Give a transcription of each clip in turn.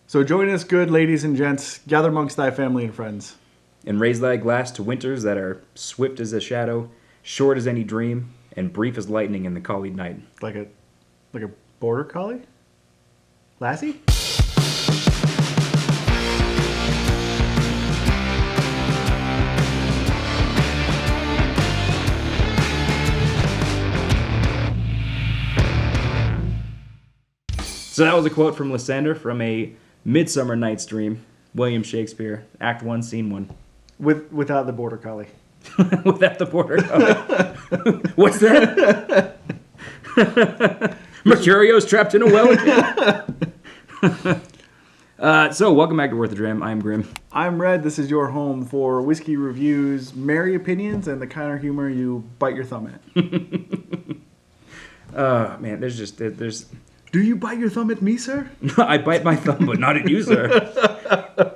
So join us, good ladies and gents. Gather amongst thy family and friends. And raise thy glass to winters that are swift as a shadow, short as any dream, and brief as lightning in the collied night. Like a border collie? Lassie? So that was a quote from Lysander from A Midsummer Night's Dream, William Shakespeare, Act 1, Scene 1. Without the border collie. Without the border collie. What's that? Mercurio's trapped in a well again. So, welcome back to Worth the Dram. I'm Grim. I'm Red. This is your home for whiskey reviews, merry opinions, and the kind of humor you bite your thumb at. Man, there's... Do you bite your thumb at me, sir? I bite my thumb, but not at you, sir.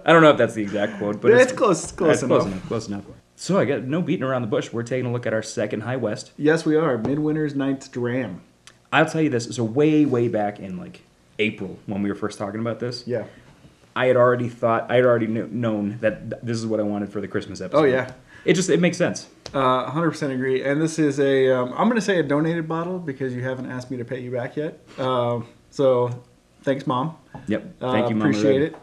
I don't know if that's the exact quote, but it's close enough. Close enough. So I got no beating around the bush. We're taking a look at our second High West. Yes, we are. Midwinter's Night's Dram. I'll tell you this. So way back in like April when we were first talking about this. Yeah. I had already known that this is what I wanted for the Christmas episode. Oh yeah. It makes sense. 100% agree. And this is I'm going to say a donated bottle because you haven't asked me to pay you back yet. So thanks, Mom. Yep. Thank you, Mom. Appreciate it.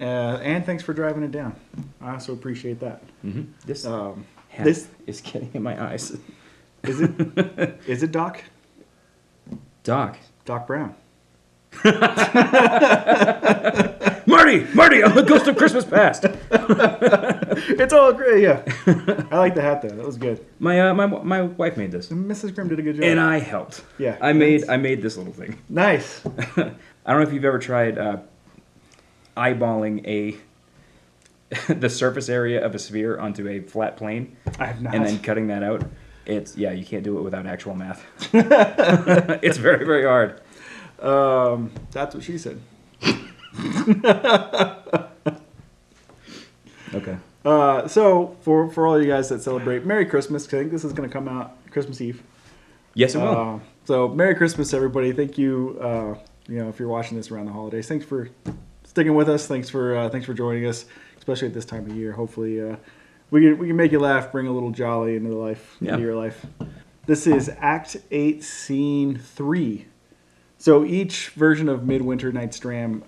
And thanks for driving it down. I also appreciate that. Mm-hmm. This is getting in my eyes. Is it? Is it Doc? Doc Brown. Marty, I'm the ghost of Christmas past. It's all great, yeah. I like the hat though. That was good. My wife made this. Mrs. Grimm did a good job. And I helped. Yeah. I made this little thing. Nice. I don't know if you've ever tried eyeballing the surface area of a sphere onto a flat plane. I have not. And then cutting that out. You can't do it without actual math. It's very, very hard. That's what she said. Okay. So for all you guys that celebrate Merry Christmas, 'cause I think this is going to come out Christmas Eve. Yes, it will. So Merry Christmas, everybody. Thank you. If you're watching this around the holidays, thanks for sticking with us. Thanks for joining us, especially at this time of year. Hopefully, we can make you laugh, bring a little jolly into your life. This is Act 8, Scene 3. So each version of Midwinter Night's Dram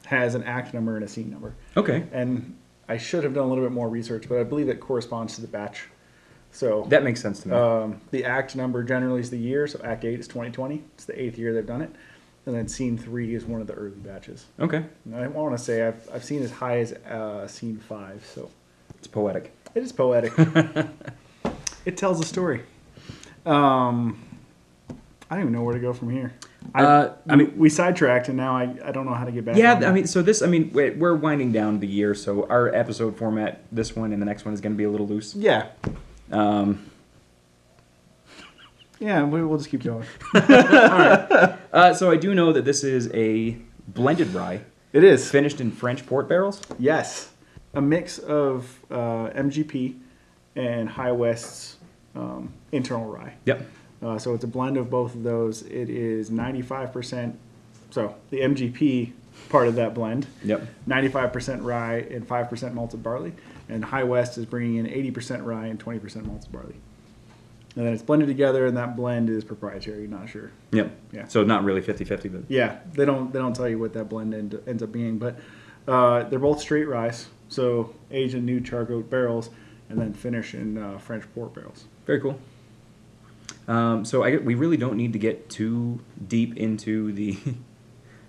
has an act number and a scene number. Okay. And I should have done a little bit more research, but I believe it corresponds to the batch. So that makes sense to me. The act number generally is the year, so Act 8 is 2020. It's the 8th year they've done it. And then Scene 3 is one of the early batches. Okay. And I want to say I've seen as high as Scene 5, so... It's poetic. It is poetic. It tells a story. I don't even know where to go from here. We sidetracked, and now I don't know how to get back. Yeah, we're winding down the year, so our episode format, this one and the next one, is going to be a little loose. Yeah. We'll just keep going. All right. So I do know that this is a blended rye. It is. Finished in French port barrels? Yes. A mix of MGP and High West's internal rye. Yep. So it's a blend of both of those. It is 95%. So the MGP part of that blend. Yep. 95% rye and 5% malted barley. And High West is bringing in 80% rye and 20% malted barley. And then it's blended together, and that blend is proprietary. Not sure. Yep. Yeah. So not really 50-50, but yeah, they don't tell you what that blend ends up being, but they're both straight rye, so aged in new charcoal barrels, and then finish in French port barrels. Very cool. We really don't need to get too deep into the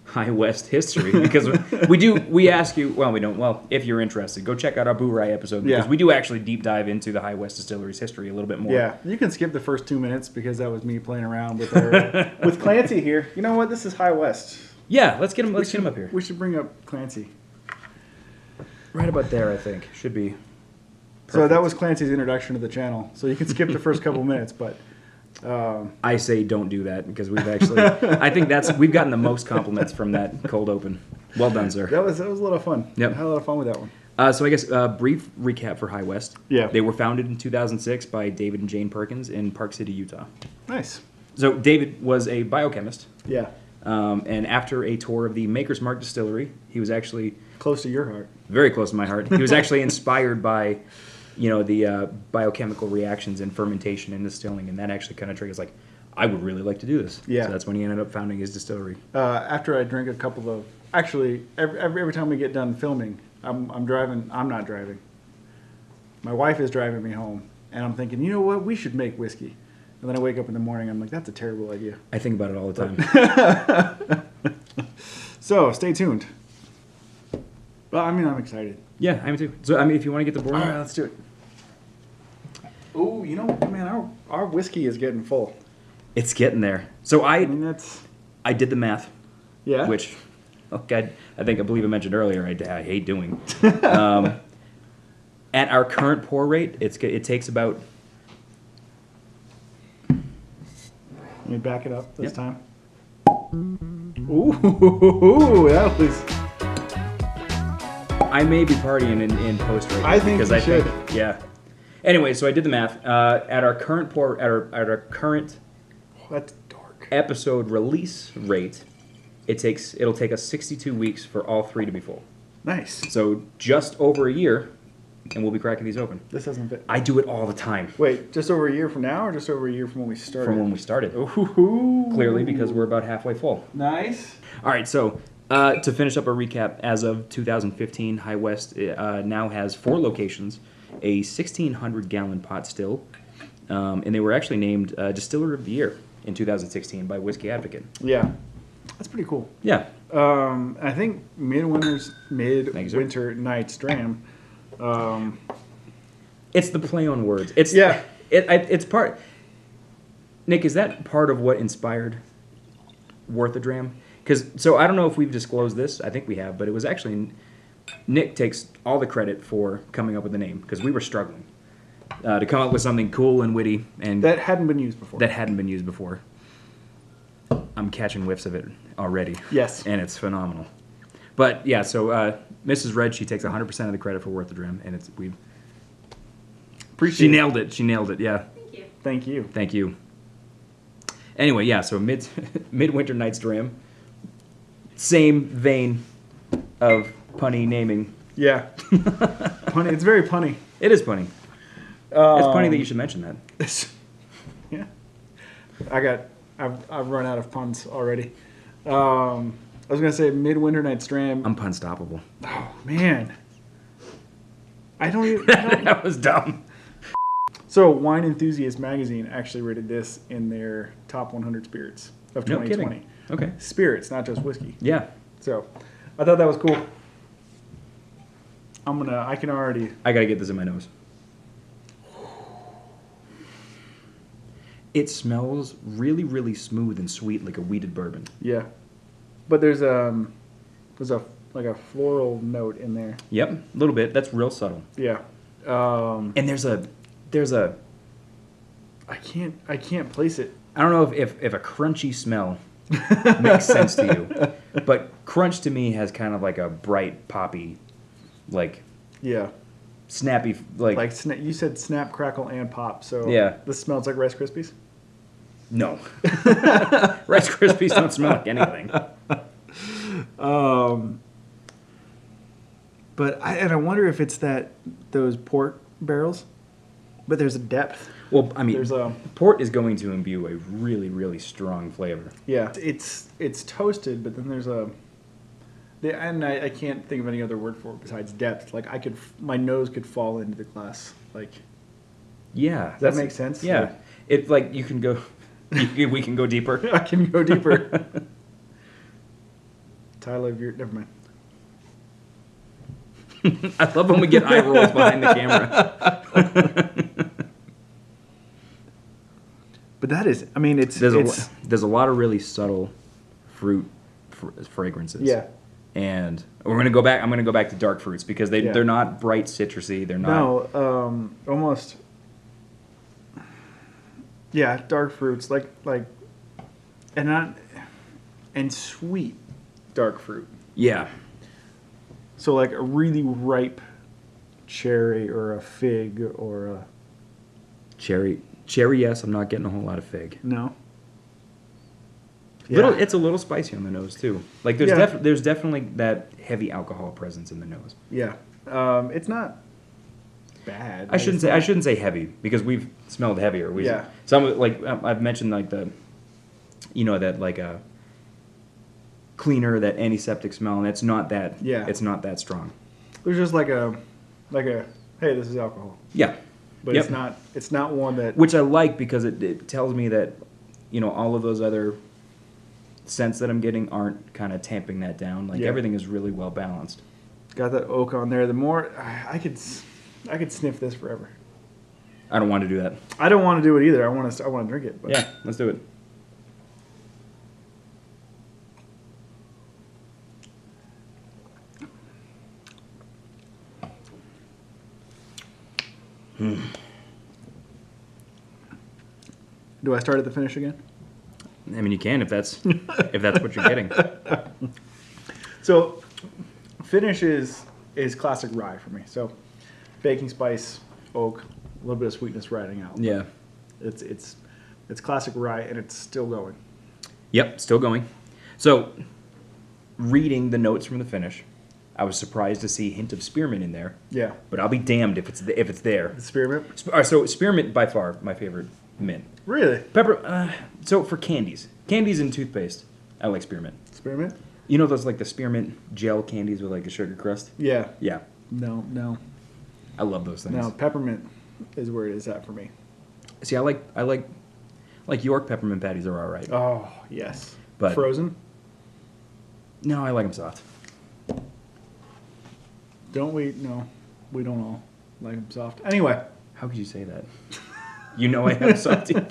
High West history because we ask you, well, we don't, well, if you're interested, go check out our Boo Rye episode because we do actually deep dive into the High West Distillery's history a little bit more. Yeah, you can skip the first 2 minutes because that was me playing around with with Clancy here. You know what? This is High West. Yeah, let's get him up here. We should bring up Clancy. Right about there, I think. Should be perfect. So that was Clancy's introduction to the channel. So you can skip the first couple minutes, but... I say don't do that because I think we've gotten the most compliments from that cold open. Well done, sir. That was a lot of fun. Yep. I had a lot of fun with that one. So I guess brief recap for High West. Yeah. They were founded in 2006 by David and Jane Perkins in Park City, Utah. Nice. So David was a biochemist. Yeah. And after a tour of the Maker's Mark Distillery, he was actually Close to your heart. very close to my heart. He was actually inspired by, the biochemical reactions in fermentation and distilling, and that actually kind of triggers like, I would really like to do this. Yeah. So that's when he ended up founding his distillery. After I drink a couple of, actually, every time we get done filming, I'm driving. I'm not driving. My wife is driving me home, and I'm thinking, you know what? We should make whiskey. And then I wake up in the morning. I'm like, that's a terrible idea. I think about it all the time. So stay tuned. Well, I mean, I'm excited. Yeah, I am too. So, I mean, if you want to get the board, All right, let's do it. Oh, you know, man, our whiskey is getting full. it's getting there. So I mean, that's I did the math, yeah. which, I believe I mentioned earlier, I hate doing. At our current pour rate, it takes about. Let me back it up this Yep. time. Ooh, that was. I may be partying in post right now. I think because you I should. think yeah. Anyway, so I did the math. At our current pour, at our current That's dark. episode release rate, it'll take us 62 weeks for all 3 to be full. Nice. So just over a year, and we'll be cracking these open. This doesn't fit. I do it all the time. Wait, just over a year from now, or just over a year from when we started? From when we started. Ooh. Clearly, because we're about halfway full. Nice. All right, so to finish up a recap, as of 2015, High West now has 4 locations, a 1,600-gallon pot still, and they were actually named Distiller of the Year in 2016 by Whiskey Advocate. Yeah, that's pretty cool. Yeah. I think Midwinter Nights Dram. It's the play on words. Yeah. It's part. Nick, is that part of what inspired Worth a Dram? So I don't know if we've disclosed this. I think we have, but it was actually Nick takes all the credit for coming up with the name because we were struggling to come up with something cool and witty and That hadn't been used before. that hadn't been used before. I'm catching whiffs of it already. Yes. And it's phenomenal. But yeah, so Mrs. Red, she takes 100% of the credit for Worth the Dram, and she Appreciate it. nailed it. She nailed it. Yeah. Thank you. Thank you. Thank you. Anyway, yeah, so Midwinter Nights Dram. Same vein of punny naming. Yeah. Punny. It's very punny. It is punny. It's punny that you should mention that. Yeah. I've run out of puns already. I was gonna say Midwinter Nights Dram. I'm punstoppable. Oh man. I don't even. That was dumb. So, Wine Enthusiast magazine actually rated this in their top 100 spirits of No 2020. kidding. Okay. Spirits, not just whiskey. Yeah. So, I thought that was cool. I can already. I gotta get this in my nose. It smells really, really smooth and sweet like a wheated bourbon. Yeah, but there's a like a floral note in there. Yep, a little bit. That's real subtle. Yeah. And there's a. I can't place it. I don't know if a crunchy smell makes sense to you, but crunch to me has kind of like a bright poppy, like Yeah. snappy, like You said snap, crackle, and pop. So Yeah. this smells like Rice Krispies. no. Rice Krispies don't smell like anything. But I wonder if it's those port barrels, but there's a depth. Well, I mean, There's a port is going to imbue a really, really strong flavor. yeah. It's toasted, but then there's I can't think of any other word for it besides depth. Like my nose could fall into the glass. Like Yeah, does that make sense? Yeah, Like, it like you can go. We can go deeper. I can go deeper. Tyler, never mind. I love when we get eye rolls behind the camera. But that is, I mean, it's There's a lot of really subtle fruit fragrances. yeah. And we're gonna go back. I'm gonna go back to dark fruits because Yeah. they're not bright citrusy. They're not. No, almost. Yeah, dark fruits and sweet dark fruit. Yeah. So like a really ripe cherry or a fig or a Cherry. Yes, I'm not getting a whole lot of fig. no. Yeah. It's a little spicy on the nose too. Like there's Yeah. there's definitely that heavy alcohol presence in the nose. Yeah. It's not bad. I shouldn't say heavy because we've smelled heavier. Yeah. Some like I've mentioned like the, that like a cleaner, that antiseptic smell, and it's not that. Yeah. It's not that strong. There's just like a hey, this is alcohol, Yeah. but Yep. it's not one that. Which I like because it tells me that, all of those other scents that I'm getting aren't kind of tamping that down. Like Yeah. everything is really well balanced. Got that oak on there. The more I could sniff this forever. I don't want to do that. I don't want to do it either. I want to drink it. But. Yeah, let's do it. Do I start at the finish again? I mean, you can if that's what you're getting. So, finish is classic rye for me. So, baking spice, oak, a little bit of sweetness riding out. Yeah. It's classic rye, and it's still going. Yep, still going. So, reading the notes from the finish, I was surprised to see a hint of spearmint in there. Yeah. But I'll be damned if it's there. The spearmint. So spearmint by far my favorite mint. Really? Pepper. So for candies and toothpaste, I like spearmint. Spearmint? You know those like the spearmint gel candies with like a sugar crust? Yeah. Yeah, No. I love those things. No, peppermint is where it is at for me. See, I like York peppermint patties are all right. Oh, yes. But- Frozen? No, I like them soft. Don't we? No, we don't all like them soft. Anyway. How could you say that? You know I have a soft teeth.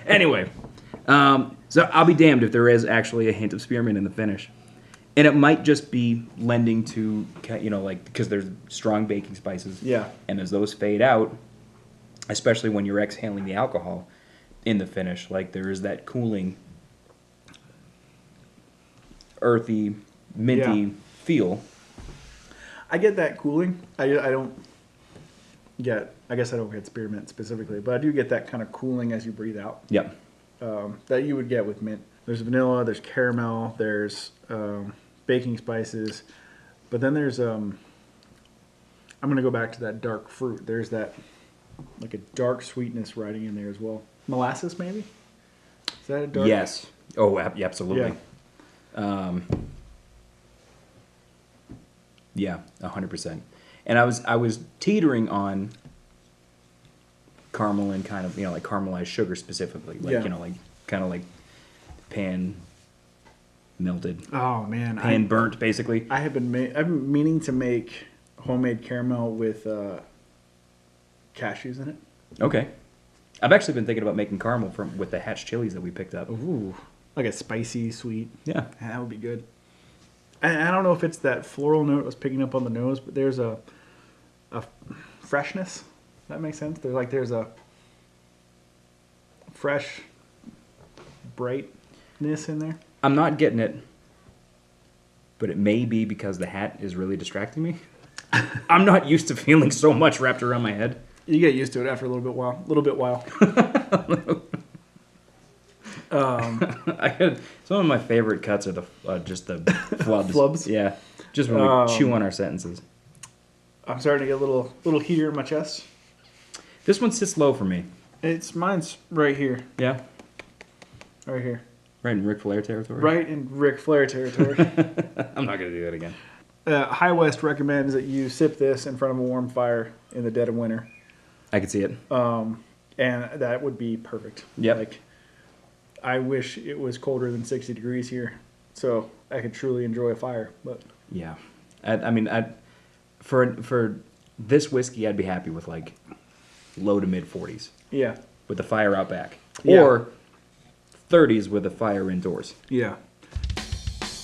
Anyway, so I'll be damned if there is actually a hint of spearmint in the finish. And it might just be lending to, because there's strong baking spices. Yeah. And as those fade out, especially when you're exhaling the alcohol in the finish, like there is that cooling, earthy, minty feel. I get that cooling. I don't get. I guess I don't get spearmint specifically, but I do get that kind of cooling as you breathe out. Yep. That you would get with mint. There's vanilla. There's caramel. There's baking spices, but then there's I'm gonna go back to that dark fruit. There's that like a dark sweetness riding in there as well. Molasses maybe. Is that a dark? Yes. Oh, absolutely. Yeah. 100%. And I was teetering on caramel and kind of like caramelized sugar specifically, like Yeah. like kind of like pan melted, Oh man. pan burnt basically. I've been meaning to make homemade caramel with cashews in it. Okay. I've actually been thinking about making caramel with the hatch chilies that we picked up. Ooh, like a spicy sweet. Yeah. That would be good. I don't know if it's that floral note I was picking up on the nose, but there's a freshness. That makes sense. There's a fresh brightness in there. I'm not getting it, but it may be because the hat is really distracting me. I'm not used to feeling so much wrapped around my head. You get used to it after a little bit while. Some of my favorite cuts are just the flubs. Flubs? Yeah, just when we chew on our sentences. I'm starting to get a little heater in my chest. This one sits low for me. Mine's right here. Yeah, Right here. right in Ric Flair territory. Right in Ric Flair territory. I'm not gonna do that again. High West recommends that you sip this in front of a warm fire in the dead of winter. I can see it. And that would be perfect. Yep. Like, I wish it was colder than 60 degrees here, so I could truly enjoy a fire. But Yeah, for this whiskey, I'd be happy with like low to mid 40s yeah, with the fire out back, Yeah. or 30s with the fire indoors. yeah,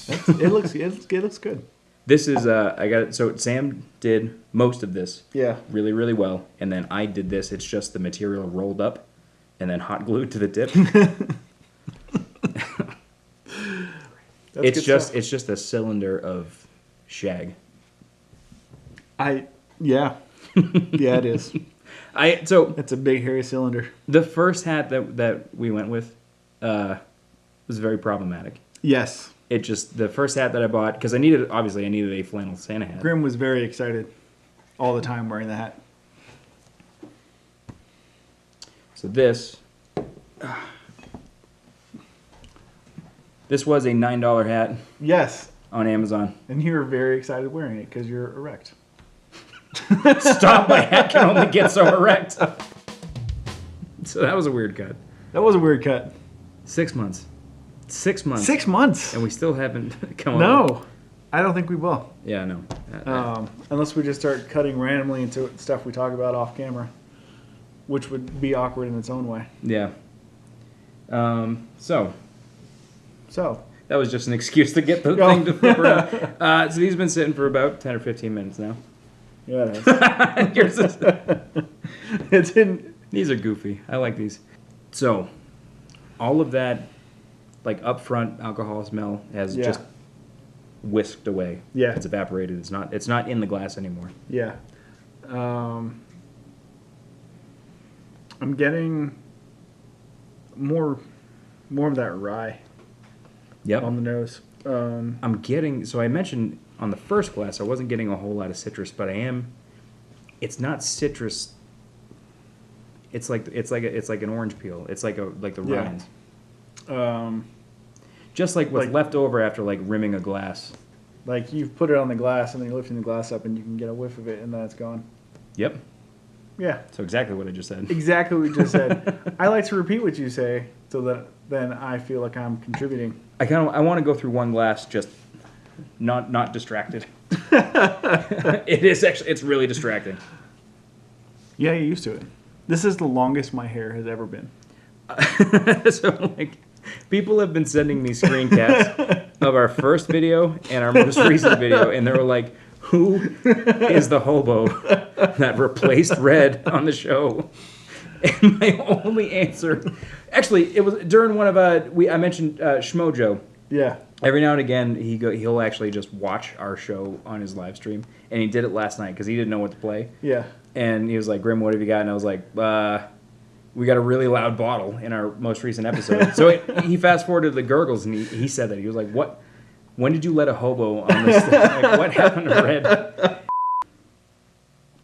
it looks good. This is I got it. So Sam did most of this. Yeah, Really, really well, and then I did this. It's just the material rolled up, and then hot glued to the tip. That's good stuff. It's just a cylinder of shag. Yeah, it is. It's a big hairy cylinder. The first hat that we went with was very problematic. Yes. The first hat that I bought, because I needed a flannel Santa hat. Grim was very excited all the time wearing the hat. So this was a $9 hat Yes. on Amazon. And you were very excited wearing it because you're erect. Stop, my hat can only get so erect. So that was a weird cut. That was a weird cut. 6 months. 6 months. 6 months. And we still haven't come up. No. I don't think we will. Yeah, no. Unless we just start cutting randomly into stuff we talk about off camera, which would be awkward in its own way. Yeah. So that was just an excuse to get the thing to flip around. So these have been sitting for about 10 or 15 minutes now. Yeah, it Yours is- it's in. These are goofy. I like these. So all of that, like upfront alcohol smell, has just whisked away. Yeah. It's evaporated. It's not in the glass anymore. Yeah. I'm getting more of that rye Yep. on the nose. So I mentioned on the first glass I wasn't getting a whole lot of citrus, but I am. It's not citrus. It's like an orange peel. It's like the rinds. Just like what's left over after like rimming a glass. Like you've put it on the glass and then you're lifting the glass up and you can get a whiff of it and then it's gone. Yep. Yeah. So exactly what I just said. Exactly what you just said. I like to repeat what you say so that then I feel like I'm contributing. I want to go through one glass just not distracted. It's really distracting. Yeah, you're used to it. This is the longest my hair has ever been. So like people have been sending me screen caps of our first video and our most recent video, and they were like, who is the hobo that replaced Red on the show? And my only answer, actually, it was during one of I mentioned Schmojo. Yeah. Every now and again, he'll actually just watch our show on his live stream, and he did it last night because he didn't know what to play. Yeah. And he was like, "Grim, what have you got?" And I was like, "We got a really loud bottle in our most recent episode." So he fast forwarded to the gurgles, and he said that he was like, "What? When did you let a hobo on this? Like, what happened to Red?"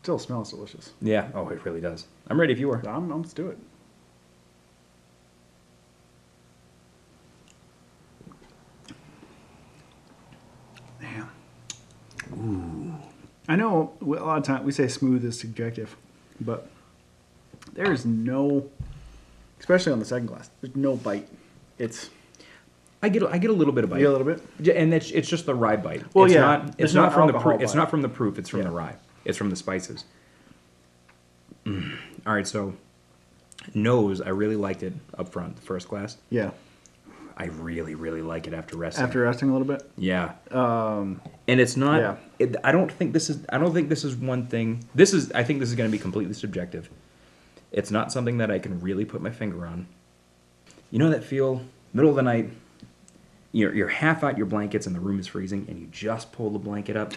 Still smells delicious. Yeah. Oh, it really does. I'm ready if you are. Let's do it. Damn. Ooh. I know a lot of times we say smooth is subjective, but there is no, especially on the second glass, there's no bite. I get a little bit of bite. You get a little bit? Yeah, and it's just the rye bite. Well, it's yeah. not. It's not from the alcohol proof. It's bite. not from the proof. It's from the rye. It's from the spices. All right, so nose, I really liked it up front, the first glass. Yeah. I really, really like it after resting. After resting a little bit? Yeah. And it's not. Yeah. I don't think this is one thing. I think this is going to be completely subjective. It's not something that I can really put my finger on. You know that feel, middle of the night, you're half out your blankets and the room is freezing, and you just pull the blanket up.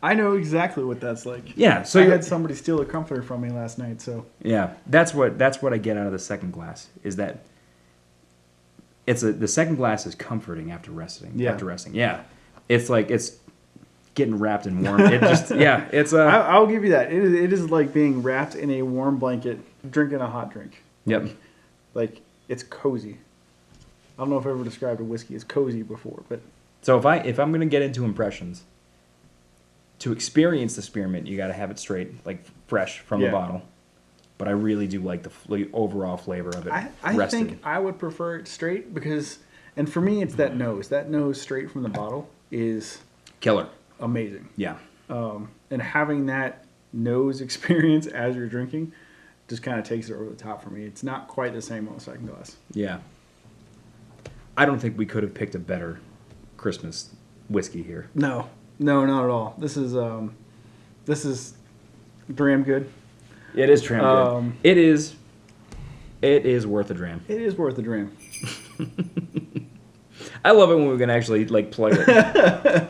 I know exactly what that's like. Yeah. So I had somebody steal a comforter from me last night. So yeah, that's what I get out of the second glass is that the second glass is comforting after resting. Yeah. After resting. Yeah. It's like it's getting wrapped in warm. It just it's I'll give you that. It is like being wrapped in a warm blanket, drinking a hot drink. Yep. Like it's cozy. I don't know if I've ever described a whiskey as cozy before, but So if I'm gonna get into impressions, to experience the spearmint, you got to have it straight, like fresh from the bottle. But I really do like the overall flavor of it. I think I would prefer it straight because, and for me, it's that nose. That nose straight from the bottle is killer. Amazing. Yeah. And having that nose experience as you're drinking just kind of takes it over the top for me. It's not quite the same on the second glass. Yeah. I don't think we could have picked a better Christmas whiskey here. No, not at all. This is Dram good. It is Dram good. It is worth a dram. It is worth a dram. I love it when we can actually like plug it.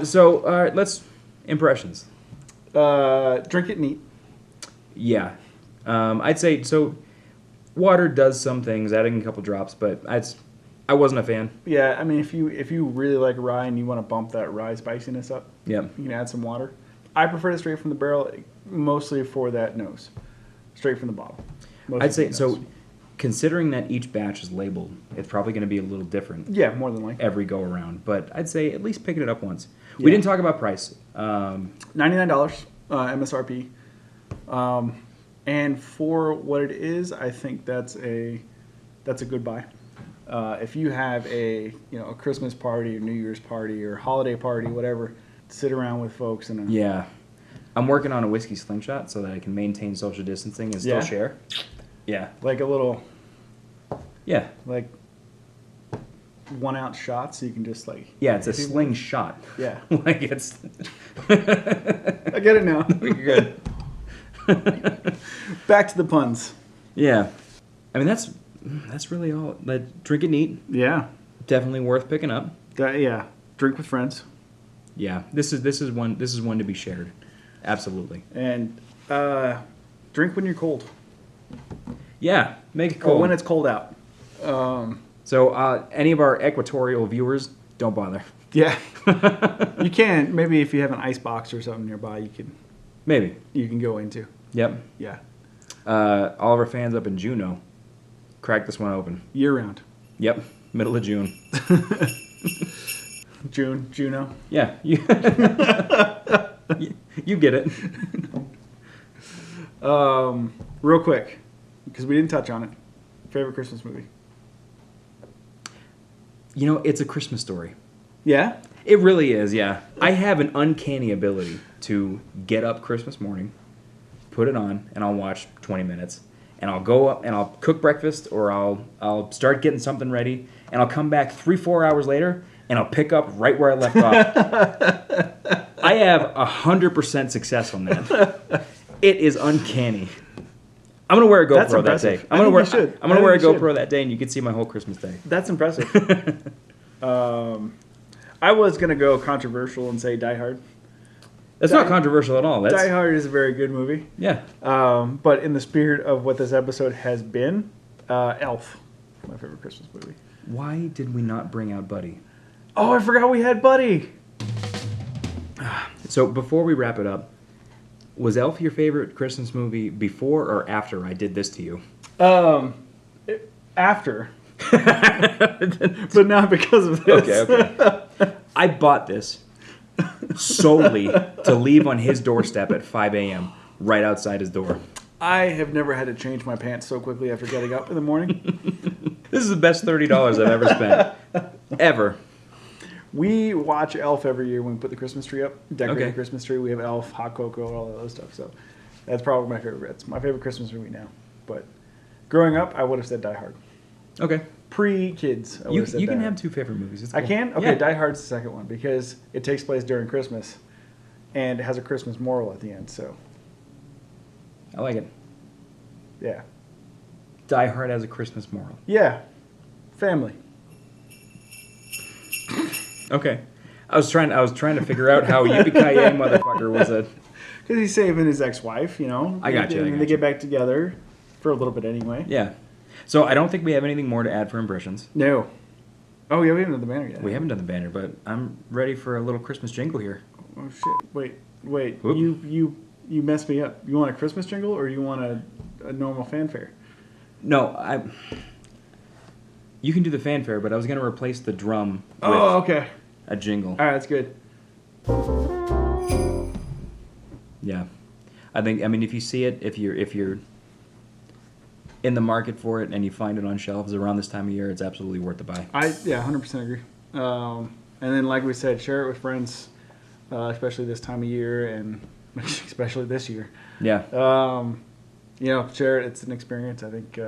So all right, let's impressions. Drink it neat. Yeah. I'd say, so water does some things, adding a couple drops, but I wasn't a fan. Yeah, I mean, if you really like rye and you want to bump that rye spiciness up, Yeah. you can add some water. I prefer it straight from the barrel, mostly for that nose, straight from the bottle. Mostly I'd say, from the so nose. considering that each batch is labeled, it's probably going to be a little different Yeah, more than likely. every go around, but I'd say at least picking it up once. Yeah. We didn't talk about price. $99 MSRP, and for what it is, I think that's a good buy. If you have a Christmas party or New Year's party or holiday party, whatever, sit around with folks and Yeah. I'm working on a whiskey slingshot so that I can maintain social distancing and still Yeah? share. Yeah. like a little Yeah. like 1 ounce shot, so you can just like Yeah, it's a slingshot. yeah. Like it's I get it now. You're good. Back to the puns. Yeah. I mean that's really all. Like, drink it neat. Yeah, Definitely worth picking up. yeah. Drink with friends Yeah. This is one to be shared. Absolutely. and drink when you're cold. Yeah. Make it Or cold. when it's cold out. So any of our equatorial viewers, don't bother. Yeah, you can maybe if you have an ice box or something nearby, Maybe. you can go into. Yep. Yeah, All of our fans up in Juneau, crack this one open. year round. Yep. Middle of June. Juno. Yeah. You, you get it. Real quick, because we didn't touch on it. Favorite Christmas movie? You know, it's a Christmas story. Yeah. It really is, yeah. I have an uncanny ability to get up Christmas morning, put it on, and I'll watch 20 minutes. And I'll go up and I'll cook breakfast, or I'll start getting something ready, and I'll come back 3-4 hours later and I'll pick up right where I left off. I have 100% success on that. It is uncanny. I'm gonna wear a That's GoPro that impressive. day. I think you should. I'm gonna I wear a think you GoPro that day, and you can see my whole Christmas day. That's impressive. I was gonna go controversial and say Die Hard. That's not controversial at all. That's Die Hard is a very good movie. yeah. But in the spirit of what this episode has been, Elf, my favorite Christmas movie. Why did we not bring out Buddy? Oh, I forgot we had Buddy. So before we wrap it up, was Elf your favorite Christmas movie before or after I did this to you? After. But not because of this. Okay. I bought this solely to leave on his doorstep at 5 a.m. right outside his door. I have never had to change my pants so quickly after getting up in the morning. This is the best $30 I've ever spent. Ever. We watch Elf every year when we put the Christmas tree up. Decorate Okay. the Christmas tree. We have Elf, Hot Cocoa, all that other stuff. So that's probably my favorite. It's my favorite Christmas movie now. But growing up, I would have said Die Hard. Okay. Pre-kids, I would You have said can Die Hard. have two favorite movies. It's I cool. can? Okay, Yeah. Die Hard's the second one because it takes place during Christmas and it has a Christmas moral at the end. So, I like it. yeah. Die Hard has a Christmas moral. Yeah. Family. Okay. I was trying to figure out how Yippee-Ki-Yay motherfucker was a... Because he's saving his ex-wife, you know. I got you, And they get back together for a little bit anyway. Yeah. So I don't think we have anything more to add for impressions. No. Oh, yeah, we haven't done the banner yet. We haven't done the banner, but I'm ready for a little Christmas jingle here. Oh, shit. Wait. Whoop. You messed me up. You want a Christmas jingle or you want a normal fanfare? No, you can do the fanfare, but I was going to replace the drum with Oh, okay. a jingle. All right, that's good. Yeah. I mean, if you see it, if you're in the market for it and you find it on shelves around this time of year, it's absolutely worth the buy. 100% agree. And then, like we said, share it with friends, especially this time of year and especially this year. Yeah. Share it. It's an experience. I think.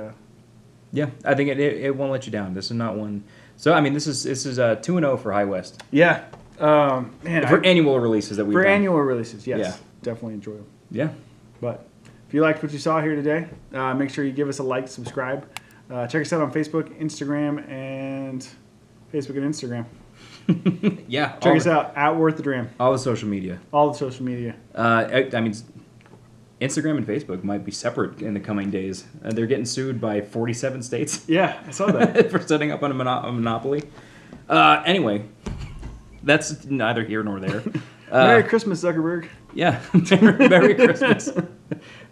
Yeah, I think it won't let you down. This is not one. So I mean, this is 2-0 for High West. Yeah. For annual releases that we've for done. annual releases, yes, Yeah. definitely enjoy them. Yeah. But if you liked what you saw here today, make sure you give us a like, subscribe. Check us out on Facebook, Instagram, and Yeah. Check us out at Worth the Dram. All the social media. All the social media. I mean, Instagram and Facebook might be separate in the coming days. They're getting sued by 47 states. Yeah, I saw that. For setting up on a monopoly. Anyway, that's neither here nor there. Merry Christmas, Zuckerberg. Yeah, Merry Christmas.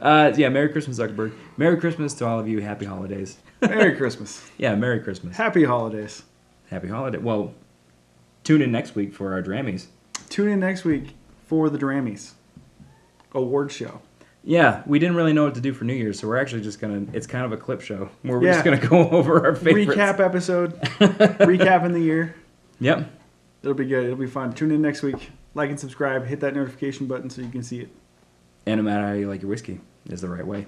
Merry Christmas, Zuckerberg. Merry Christmas to all of you. Happy holidays. Merry Christmas. Yeah, Merry Christmas. Happy holidays. Happy holiday. Well, tune in next week for our Drammies. Tune in next week for the Drammys award show. Yeah, we didn't really know what to do for New Year's, so we're actually just it's kind of a clip show where we're just going to go over our favorites. Recap episode. Recapping the year. Yep. It'll be good. It'll be fun. Tune in next week. Like and subscribe. Hit that notification button so you can see it. And no matter how you like your whiskey is the right way.